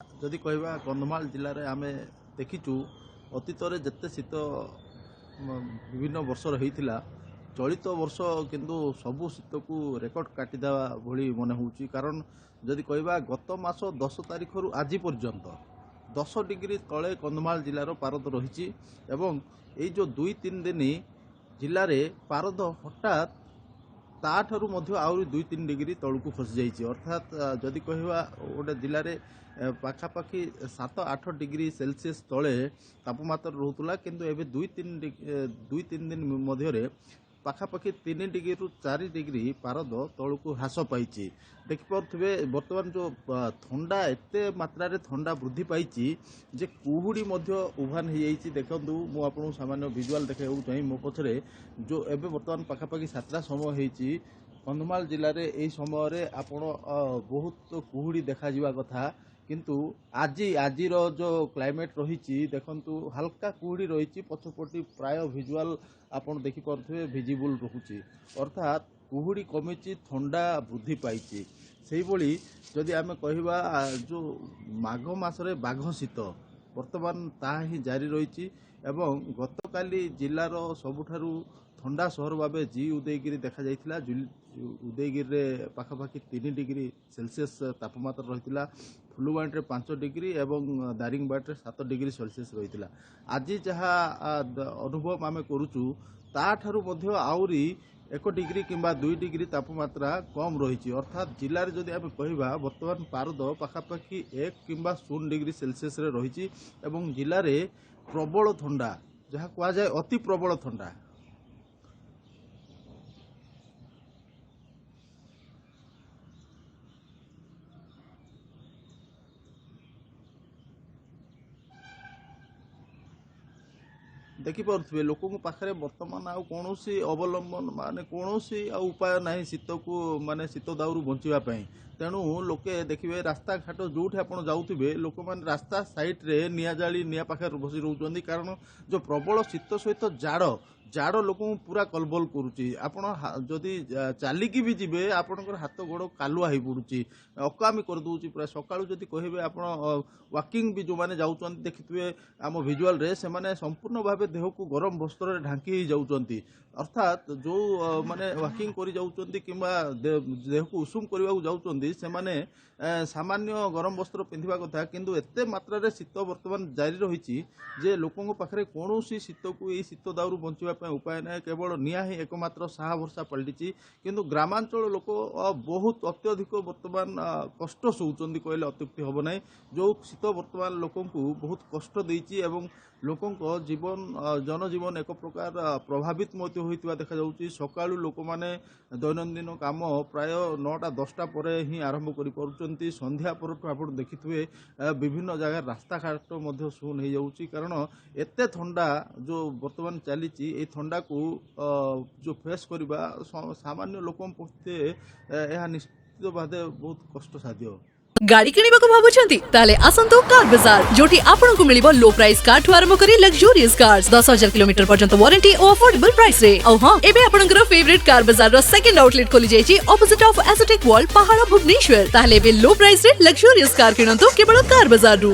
जदि कहवा कंधमाल जिले में आम देखीचु अतीत जिते शीत विभिन्न वर्ष रही चलित वर्ष किंतु सबु शीत को रेकर्ड काटिदेवा भली मन हो कारण जदि कहवा गत मास 10 तारिख रु आज पर्यंत 10 डिग्री तले कंधमाल जिलार पारद रही जो 2-3 दिन जिले में पारद हठात ताठू आहरी 2-3 डिग्री तलू खसी जाइए अर्थात जदि कहवा गोटे जिले में पाखापाखि 7-8 डिग्री सेल्सियस तले तापमात्रा रोला किंतु एवं 2-3 दिन मध्य पाखापाखि 3 डिग्री रु 4 डिग्री पारद तलू ह्रास पाई देखिपे बर्तमान जो थंडा एते मात्रा थंडा वृद्धि पाई जे कुहुड़ी उभान हो जाइए देखूँ मुझे सामान्य विजुआल देखा चाहिए मो पछरे जो एवं बर्तमान पाखापाखि 7टा समय होती कंधमाल जिले में यही समय आपण बहुत कुहुड़ी देखा कथा किंतु आज जो क्लाइमेट रही देखु हल्का कुहुड़ी रही पछपटी प्राय विजुआल आपड़ देखिपे विजिबल रोचे अर्थात कुहुड़ी कमी थंडा वृद्धि पाई से जदि आम कहवा जो माघ मासरे बाघ शीत बर्तमान ताहा ही जारी रही एवं गतकाली जिलार सबुठारु ठंडा सहर भाव जी उदयगिरी देखा जाइथिला उदयगिरी रे पाखापाखि 3 डिग्री सेल्सियस तापमात्रा रही फुलवाणी 5 डिग्री एवं दारिंगबाड़ी 7 डिग्री सेल्सियस रही आज जहाँ अनुभव आम करुचु ताठारु मध्य आउरी 1 डिग्री किंबा 2 डिग्री तापमात्रा कम रही अर्थात जिले जदि आम कहवा बर्तमान पारद पाखापाखि 1 किंबा 0 डिग्री सेल्सियस रही जिले में प्रबल ठंडा जहाँ कहुए अति प्रबल ठंडा देखिपे लोक पाखे बर्तमान आउ कौन अवलंबन माने कौन उपाय ना शीत को माने शीत दाउरू बचापी तेणु लोके देखिए रास्ता घाट जो आप जाऊे लोक मैंने रास्ता साइड्रे निआ जाली निआ पाखे बसी रोच कारण जो प्रबल शीत सहित जाड़ लोक पूरा कलबल करुच्ची जदि चलिकी भी जीवे आपणकर हाथ गोड़ कालुआ हो पड़ुची अकामी करदे पूरा सकाळु जदि कहे आप वाकिंग भी जो मैंने जाऊँ देखिए आम विजुआल रे से माने संपूर्ण भाव देह को गरम वस्त्र ढांकी जाऊँच अर्थात जो माने वाकिंग करी जाऊँच किंबा देह को उषुम करने जाऊँच से माने सामान्य गरम वस्त्र पिंधा कथा किंतु एते मात्रा शीत बर्तमान जारी रही जे लोकों पाखे कौन शीत को यही शीत दाउरू बचापी उपाय ना केवल निआ ही एकमात्र साहा भरसा पलटि किंतु ग्रामांचल लोक बहुत अत्यधिक बर्तमान कष्ट शोचती कहले अत्युक्ति हम ना जो शीत बर्तमान लोक बहुत कष्ट देती लोकों जीवन जनजीवन एक प्रकार प्रभावित होता देखा जाउछि सकाळु लोक माने दैनंदिन काम प्राय 9टा-10टा पर ही आरंभ करि परुचंती संध्या पर आप देखिथे विभिन्न जगह रास्ता घाट मध्य शून हो जाउछि कारण एते ठंडा जो बर्तमान चली ठंडा को जो फेस करबा सामान्य लोकम पक्षे यह निश्चित भावे बहुत कष्ट साध्य गाड़ी किनिबा को भाबुछंती ताले आसंतो कार बाजार जोटी आपनको मिलिबो लो प्राइस कार ठु आरंभ करी लग्जरियस कार्स 10,000 किलोमीटर पर्यंत वारंटी और अफोर्डेबल प्राइस रे औ हां एबे आपनकर फेवरेट कार बाजार रो सेकंड आउटलेट खोली जायछि ऑपोजिट ऑफ एसोटेक वॉल पहाड़ भुवनेश्वर ताले बे लो प्राइस रे लग्जरियस कार किनंतो केवल कार बाजार रु।